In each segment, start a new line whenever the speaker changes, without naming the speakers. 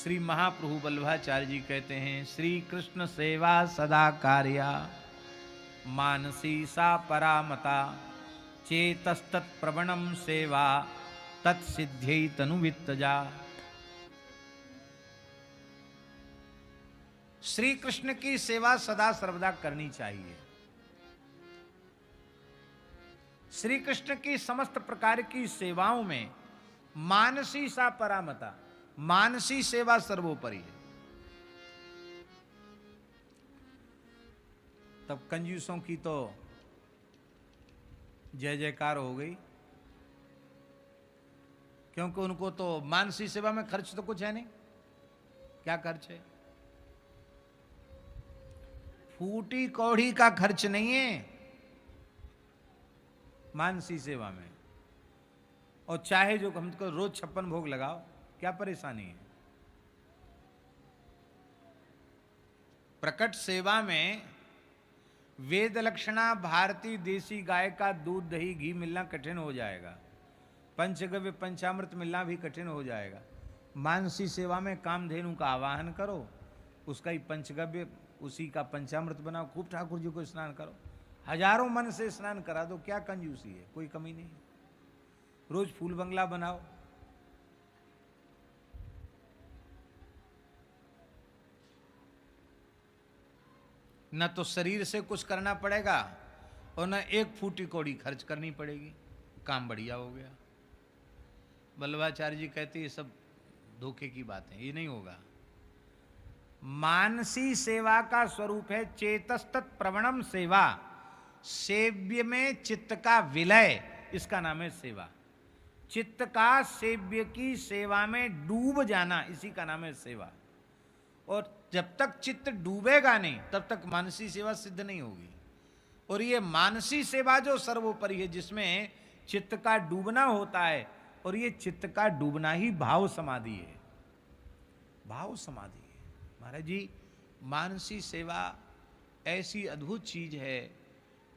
श्री महाप्रभु वल्लभाचार्य जी कहते हैं, श्री कृष्ण सेवा सदा कार्या, मानसी सा परामता, चेतस्तत् प्रवणम सेवा, तत्सिद्ध्यै तनुवित्तजा। श्री कृष्ण की सेवा सदा सर्वदा करनी चाहिए। श्री कृष्ण की समस्त प्रकार की सेवाओं में मानसी सा परामता, मानसी सेवा सर्वोपरि है। तब कंजूसों की तो जय जयकार हो गई, क्योंकि उनको तो मानसी सेवा में खर्च तो कुछ है नहीं। क्या खर्च है? फूटी कौड़ी का खर्च नहीं है मानसी सेवा में। और चाहे जो हमको रोज 56 भोग लगाओ, क्या परेशानी है? प्रकट सेवा में वेद लक्षणा भारतीय देसी गाय का दूध दही घी मिलना कठिन हो जाएगा, पंचगव्य पंचामृत मिलना भी कठिन हो जाएगा। मानसी सेवा में कामधेनु का आवाहन करो, उसका ही पंचगव्य, उसी का पंचामृत बनाओ, खूब ठाकुर जी को स्नान करो, हजारों मन से स्नान करा दो। क्या कंजूसी है? कोई कमी नहीं। रोज फूल बंगला बनाओ, न तो शरीर से कुछ करना पड़ेगा और न एक फूटी कौड़ी खर्च करनी पड़ेगी, काम बढ़िया हो गया। वल्लभाचार्य जी कहते ये सब धोखे की बातें, ये नहीं होगा। मानसी सेवा का स्वरूप है चेतस्तत् प्रवणम सेवा, सेव्य में चित्त का विलय, इसका नाम है सेवा। चित्त का सेव्य की सेवा में डूब जाना, इसी का नाम है सेवा। और जब तक चित्त डूबेगा नहीं तब तक मानसी सेवा सिद्ध नहीं होगी। और ये मानसी सेवा जो सर्वोपरि है, जिसमें चित्त का डूबना होता है, और ये चित्त का डूबना ही भाव समाधि है। भाव समाधि है महाराज जी। मानसी सेवा ऐसी अद्भुत चीज है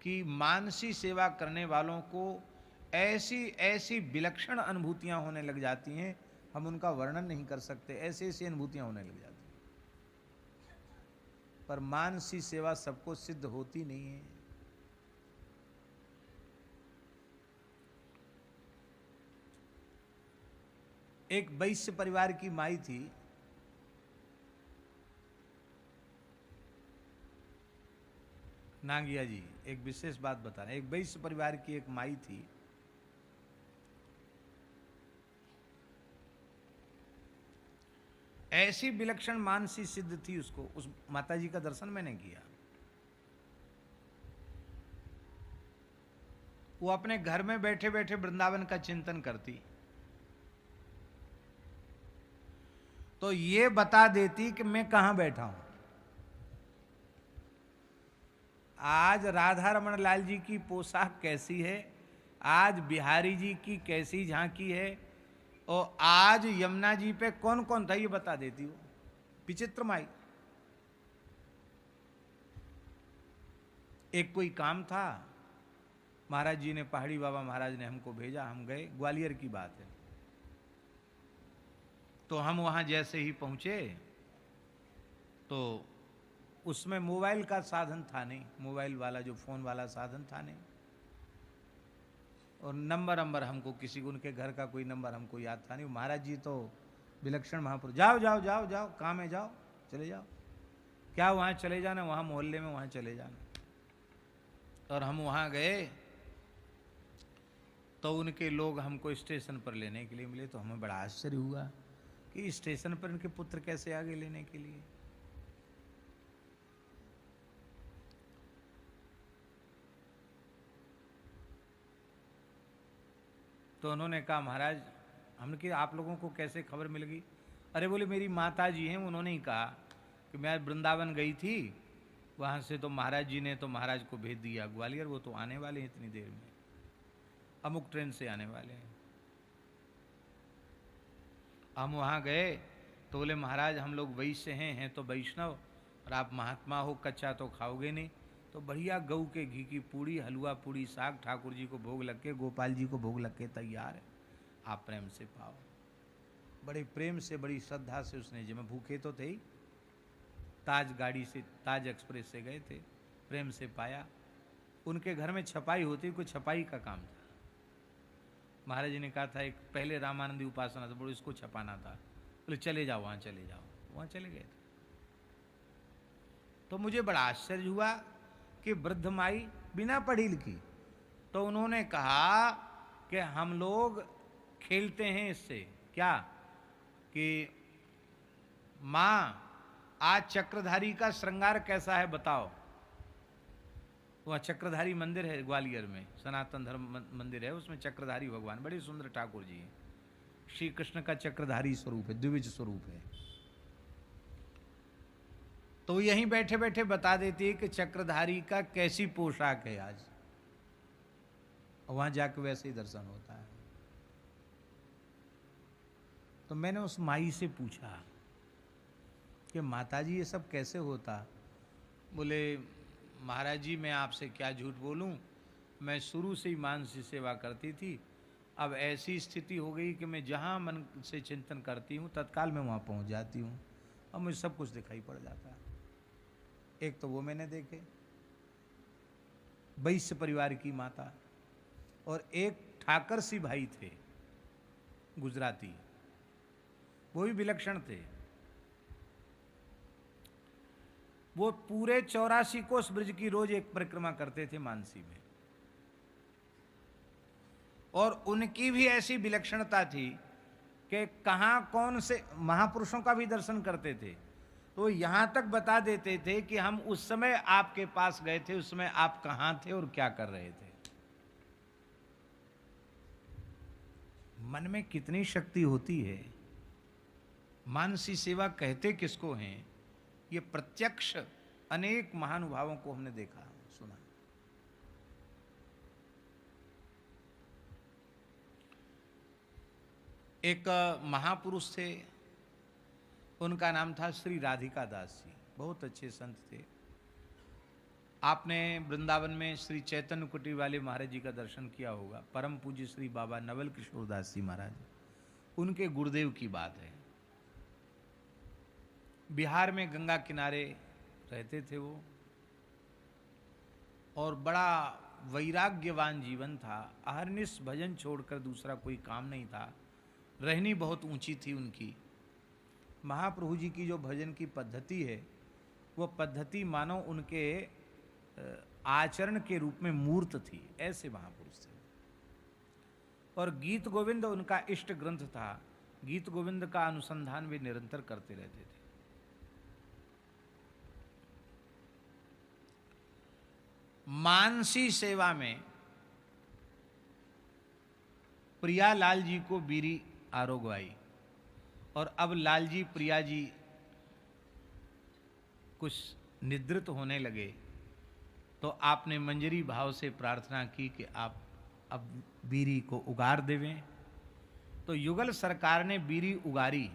कि मानसी सेवा करने वालों को ऐसी ऐसी विलक्षण अनुभूतियां होने लग जाती हैं, हम उनका वर्णन नहीं कर सकते। ऐसी ऐसी अनुभूतियां होने लग जाती हैं। पर मानसी सेवा सबको सिद्ध होती नहीं है। एक वैश्य परिवार की माई थी, नांगिया जी एक विशेष बात बता रहे हैं। एक वैश्य परिवार की एक माई थी, ऐसी विलक्षण मानसी सिद्ध थी उसको। उस माता जी का दर्शन मैंने किया। वो अपने घर में बैठे बैठे वृंदावन का चिंतन करती, तो ये बता देती कि मैं कहां बैठा हूं। आज राधा रमन लाल जी की पोशाक कैसी है, आज बिहारी जी की कैसी झांकी है, और आज यमुना जी पे कौन कौन था, ये बता देती हो। विचित्र माई। एक कोई काम था, महाराज जी ने, पहाड़ी बाबा महाराज ने हमको भेजा, हम गए। ग्वालियर की बात है। तो हम वहां जैसे ही पहुंचे तो उसमें मोबाइल का साधन था नहीं, मोबाइल वाला जो फोन वाला साधन था नहीं। और नंबर हमको किसी को, उनके घर का कोई नंबर हमको याद था नहीं। महाराज जी तो विलक्षण महापुरुष, जाओ जाओ जाओ जाओ, काम है, जाओ, चले जाओ। क्या वहाँ चले जाना, वहाँ मोहल्ले में वहाँ चले जाना। और हम वहाँ गए तो उनके लोग हमको स्टेशन पर लेने के लिए मिले। तो हमें बड़ा आश्चर्य हुआ कि स्टेशन पर इनके पुत्र कैसे आ गए लेने के लिए। तो उन्होंने कहा, महाराज, हमने कि आप लोगों को कैसे खबर मिल गई? अरे बोले, मेरी माता जी हैं, उन्होंने ही कहा कि मैं वृंदावन गई थी, वहाँ से तो महाराज जी ने तो महाराज को भेज दिया ग्वालियर, वो तो आने वाले हैं इतनी देर में, अमुक ट्रेन से आने वाले हैं। हम वहाँ गए तो बोले, महाराज हम लोग वैश्य हैं तो वैष्णव, और आप महात्मा हो, कच्चा तो खाओगे नहीं। तो बढ़िया गऊ के घी की पूड़ी, हलवा पूड़ी, साग ठाकुर जी को भोग लग के, गोपाल जी को भोग लग के तैयार है, आप प्रेम से पाओ। बड़े प्रेम से, बड़ी श्रद्धा से उसने, जब भूखे तो थे ही, ताज गाड़ी से, ताज एक्सप्रेस से गए थे, प्रेम से पाया। उनके घर में छपाई होती, कोई छपाई का काम था। महाराज जी ने कहा था, एक पहले रामानंदी उपासना था, बोलो इसको छपाना था। बोले चले जाओ, वहाँ चले जाओ। वहाँ चले गए थे। तो मुझे बड़ा आश्चर्य हुआ कि वृद्ध माई बिना पढ़ी लिखी, तो उन्होंने कहा कि हम लोग खेलते हैं इससे, क्या कि माँ आज चक्रधारी का श्रृंगार कैसा है बताओ। वहाँ चक्रधारी मंदिर है ग्वालियर में, सनातन धर्म मंदिर है, उसमें चक्रधारी भगवान बड़े सुंदर ठाकुर जी हैं। श्री कृष्ण का चक्रधारी स्वरूप है, द्विज स्वरूप है। तो यहीं बैठे बैठे बता देती है कि चक्रधारी का कैसी पोशाक है आज। वहां जाकर वैसे ही दर्शन होता है। तो मैंने उस माई से पूछा कि माताजी ये सब कैसे होता। बोले महाराज जी मैं आपसे क्या झूठ बोलूं, मैं शुरू से ही मानसी सेवा करती थी। अब ऐसी स्थिति हो गई कि मैं जहां मन से चिंतन करती हूं तत्काल मैं वहां पहुंच जाती हूं, अब मुझे सब कुछ दिखाई पड़ जाता है। एक तो वो मैंने देखे, वैश्य परिवार की माता, और एक ठाकर सी भाई थे गुजराती, वो भी विलक्षण थे। वो पूरे 84 कोस ब्रिज की रोज एक परिक्रमा करते थे मानसी में, और उनकी भी ऐसी विलक्षणता थी कि कहां कौन से महापुरुषों का भी दर्शन करते थे। तो यहां तक बता देते थे कि हम उस समय आपके पास गए थे, उस समय आप कहां थे और क्या कर रहे थे। मन में कितनी शक्ति होती है। मानसी सेवा कहते किसको हैं, ये प्रत्यक्ष अनेक महानुभावों को हमने देखा सुना। एक महापुरुष थे, उनका नाम था श्री राधिका दास जी, बहुत अच्छे संत थे। आपने वृंदावन में श्री चैतन्य कुटी वाले महाराज जी का दर्शन किया होगा, परम पूज्य श्री बाबा नवल किशोर दास जी महाराज, उनके गुरुदेव की बात है। बिहार में गंगा किनारे रहते थे वो, और बड़ा वैराग्यवान जीवन था। अहरनिश भजन छोड़कर दूसरा कोई काम नहीं था। रहनी बहुत ऊंची थी उनकी। महाप्रभु जी की जो भजन की पद्धति है, वो पद्धति मानो उनके आचरण के रूप में मूर्त थी, ऐसे महापुरुष थे। और गीत गोविंद उनका इष्ट ग्रंथ था। गीत गोविंद का अनुसंधान वे निरंतर करते रहते थे। मानसी सेवा में प्रिया लाल जी को बीरी आरोग्यवाई, और अब लाल जी प्रिया जी कुछ निद्रित होने लगे, तो आपने मंजरी भाव से प्रार्थना की कि आप अब बीरी को उगार देवें। तो युगल सरकार ने बीरी उगारी,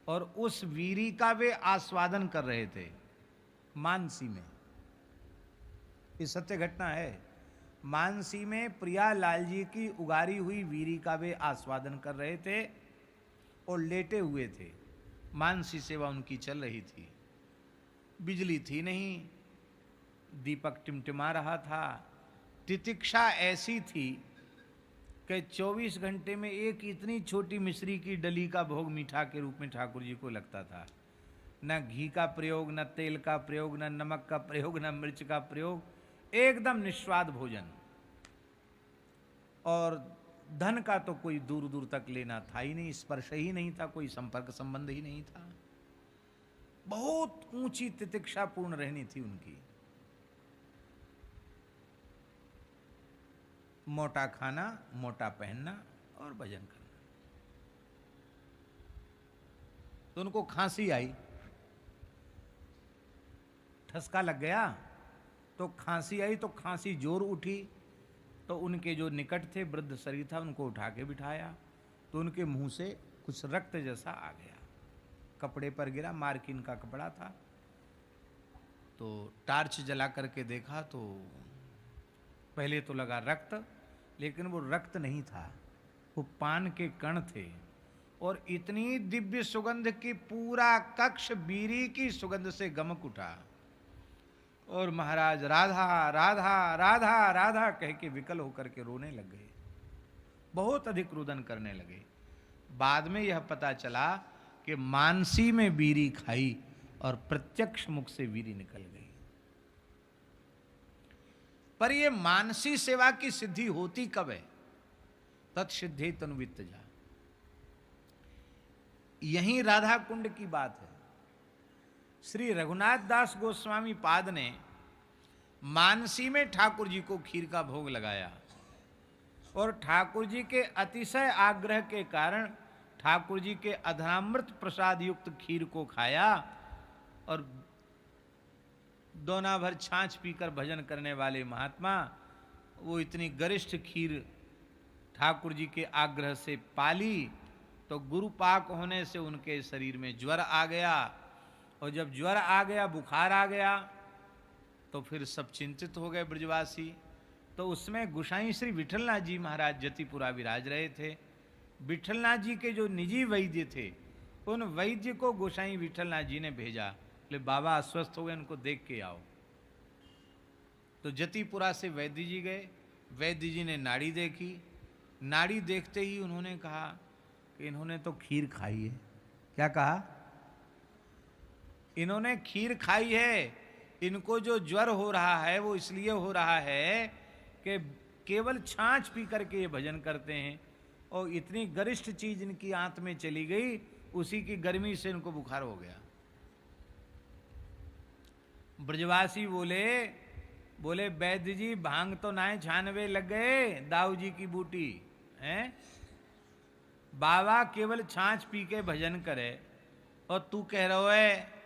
और उस बीरी का वे आस्वादन कर रहे थे मानसी में। ये सत्य घटना है। मानसी में प्रिया लाल जी की उगारी हुई बीरी का वे आस्वादन कर रहे थे और लेटे हुए थे। मानसी सेवा उनकी चल रही थी। बिजली थी नहीं, दीपक टिमटिमा रहा था। तितिक्षा ऐसी थी कि 24 घंटे में एक इतनी छोटी मिश्री की डली का भोग मीठा के रूप में ठाकुर जी को लगता था। न घी का प्रयोग, न तेल का प्रयोग, न नमक का प्रयोग, न मिर्च का प्रयोग, एकदम निस्वाद भोजन। और धन का तो कोई दूर दूर तक लेना था ही नहीं, स्पर्श ही नहीं था, कोई संपर्क संबंध ही नहीं था। बहुत ऊंची तितिक्षापूर्ण रहनी थी उनकी। मोटा खाना, मोटा पहनना और भजन करना। तो उनको खांसी आई, ठसका लग गया, तो खांसी आई, तो खांसी जोर उठी। तो उनके जो निकट थे वृद्ध शरीर था, उनको उठा के बिठाया, तो उनके मुंह से कुछ रक्त जैसा आ गया, कपड़े पर गिरा, मार्किन का कपड़ा था। तो टार्च जला करके देखा तो पहले तो लगा रक्त, लेकिन वो रक्त नहीं था, वो पान के कण थे। और इतनी दिव्य सुगंध की पूरा कक्ष बीरी की सुगंध से गमक उठा। और महाराज राधा राधा राधा राधा कह के विकल होकर के रोने लग गए, बहुत अधिक रुदन करने लगे। बाद में यह पता चला कि मानसी में बीरी खाई और प्रत्यक्ष मुख से बीरी निकल गई। पर यह मानसी सेवा की सिद्धि होती कब है? तत्सिद्धि तनुवित्तजा। यही राधा कुंड की बात है। श्री रघुनाथ दास गोस्वामी पाद ने मानसी में ठाकुर जी को खीर का भोग लगाया और ठाकुर जी के अतिशय आग्रह के कारण ठाकुर जी के अधरामृत प्रसाद युक्त खीर को खाया और दोना भर छाछ पीकर भजन करने वाले महात्मा वो इतनी गरिष्ठ खीर ठाकुर जी के आग्रह से पाली तो गुरुपाक होने से उनके शरीर में ज्वर आ गया। और जब ज्वर आ गया, बुखार आ गया, तो फिर सब चिंतित हो गए ब्रजवासी। तो उसमें गोसाई श्री विठलनाथ जी महाराज जतिपुरा विराज रहे थे। विठलनाथ जी के जो निजी वैद्य थे, उन वैद्य को गोसाई विठलनाथ जी ने भेजा, बोले बाबा अस्वस्थ हो गए, उनको देख के आओ। तो जतिपुरा से वैद्य जी गए। वैद्य जी ने नाड़ी देखी। नाड़ी देखते ही उन्होंने कहा कि इन्होंने तो खीर खाई है। क्या कहा? इन्होंने खीर खाई है। इनको जो ज्वर हो रहा है वो इसलिए हो रहा है कि केवल छाछ पी करके ये भजन करते हैं और इतनी गरिष्ठ चीज इनकी आंत में चली गई, उसी की गर्मी से इनको बुखार हो गया। ब्रजवासी बोले वैद्य जी भांग तो नाए छानवे लग गए, दाऊ जी की बूटी है। बाबा केवल छाछ पी के भजन करे और तू कह रहा है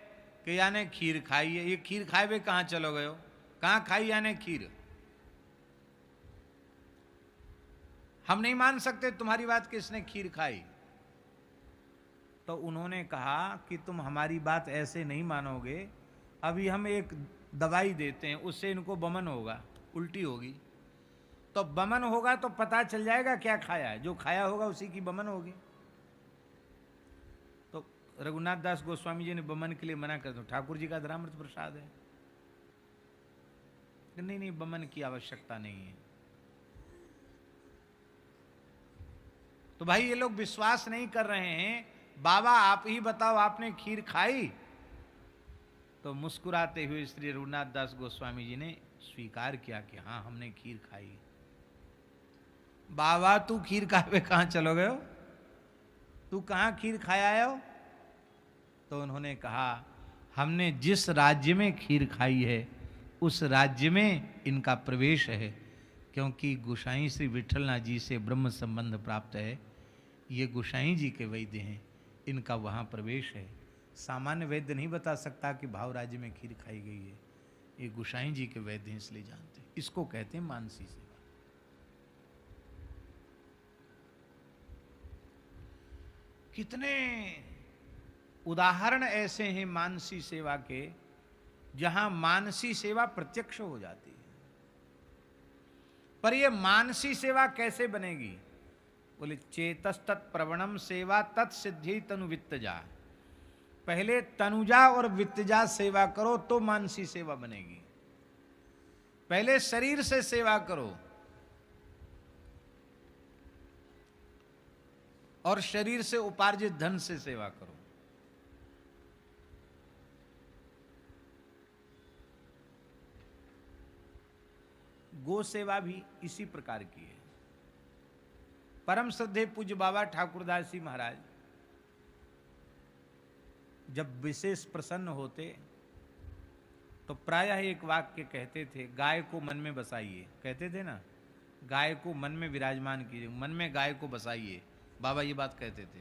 कि याने खीर खाई है। ये खीर खाए हुए कहां चलो गए हो? कहां खाई याने खीर? हम नहीं मान सकते तुम्हारी बात कि इसने खीर खाई। तो उन्होंने कहा कि तुम हमारी बात ऐसे नहीं मानोगे, अभी हम एक दवाई देते हैं, उससे इनको बमन होगा, उल्टी होगी। तो बमन होगा तो पता चल जाएगा क्या खाया है, जो खाया होगा उसी की बमन होगी। तो रघुनाथ दास गोस्वामी जी ने बमन के लिए मना कर दिया, ठाकुर जी का अधरामृत प्रसाद है। नहीं, बमन की आवश्यकता नहीं है। तो भाई ये लोग विश्वास नहीं कर रहे हैं। बाबा आप ही बताओ, आपने खीर खाई? तो मुस्कुराते हुए श्री रघुनाथ दास गोस्वामी जी ने स्वीकार किया कि हाँ हमने खीर खाई। बाबा तू खीर खाए कहां चलो गए हो? तू कहां खीर खाया हो? तो उन्होंने कहा हमने जिस राज्य में खीर खाई है उस राज्य में इनका प्रवेश है, क्योंकि गोसाई श्री विठलनाथ जी से ब्रह्म संबंध प्राप्त है। ये गोसाई जी के वैद्य हैं, इनका वहाँ प्रवेश है। सामान्य वैद्य नहीं बता सकता कि भाव राज्य में खीर खाई गई है। ये गोसाई जी के वैद्य हैं, इसलिए जानते हैं। इसको कहते हैं मानसी सेवा। कितने उदाहरण ऐसे हैं मानसी सेवा के, जहां मानसी सेवा प्रत्यक्ष हो जाती है। पर यह मानसी सेवा कैसे बनेगी? बोले चेतस्तत् प्रवणम सेवा तत्सिद्धि तनु वित्तजा। पहले तनुजा और वित्तजा सेवा करो तो मानसी सेवा बनेगी। पहले शरीर से सेवा करो और शरीर से उपार्जित धन से सेवा करो। गो सेवा भी इसी प्रकार की है। परम श्रद्धेय पूज्य बाबा ठाकुरदास जी महाराज जब विशेष प्रसन्न होते तो प्रायः एक वाक्य कहते थे, गाय को मन में बसाइए। कहते थे ना, गाय को मन में विराजमान कीजिए, मन में गाय को बसाइए। बाबा ये बात कहते थे,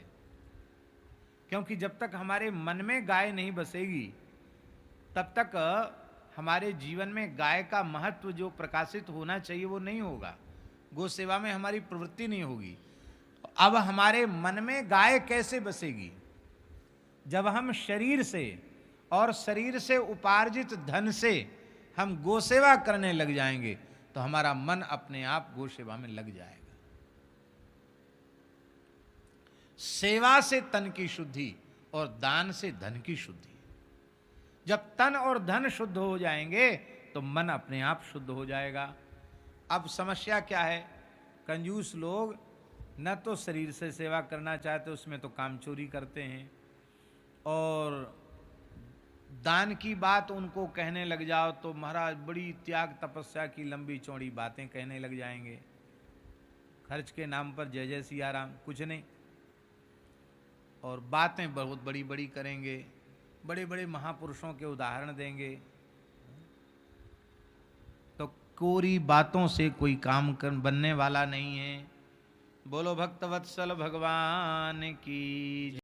क्योंकि जब तक हमारे मन में गाय नहीं बसेगी तब तक हमारे जीवन में गाय का महत्व जो प्रकाशित होना चाहिए वो नहीं होगा। गो सेवा में हमारी प्रवृत्ति नहीं होगी। अब हमारे मन में गाय कैसे बसेगी? जब हम शरीर से और शरीर से उपार्जित धन से हम गो सेवा करने लग जाएंगे तो हमारा मन अपने आप गो सेवा में लग जाएगा। सेवा से तन की शुद्धि और दान से धन की शुद्धि। जब तन और धन शुद्ध हो जाएंगे तो मन अपने आप शुद्ध हो जाएगा। अब समस्या क्या है, कंजूस लोग न तो शरीर से सेवा करना चाहते, उसमें तो काम चोरी करते हैं, और दान की बात उनको कहने लग जाओ तो महाराज बड़ी त्याग तपस्या की लंबी चौड़ी बातें कहने लग जाएंगे। खर्च के नाम पर जय जय सिया राम, कुछ नहीं, और बातें बहुत बड़ी बड़ी करेंगे, बड़े बड़े महापुरुषों के उदाहरण देंगे। तो कोरी बातों से कोई काम बनने वाला नहीं है। बोलो भक्त वत्सल भगवान की।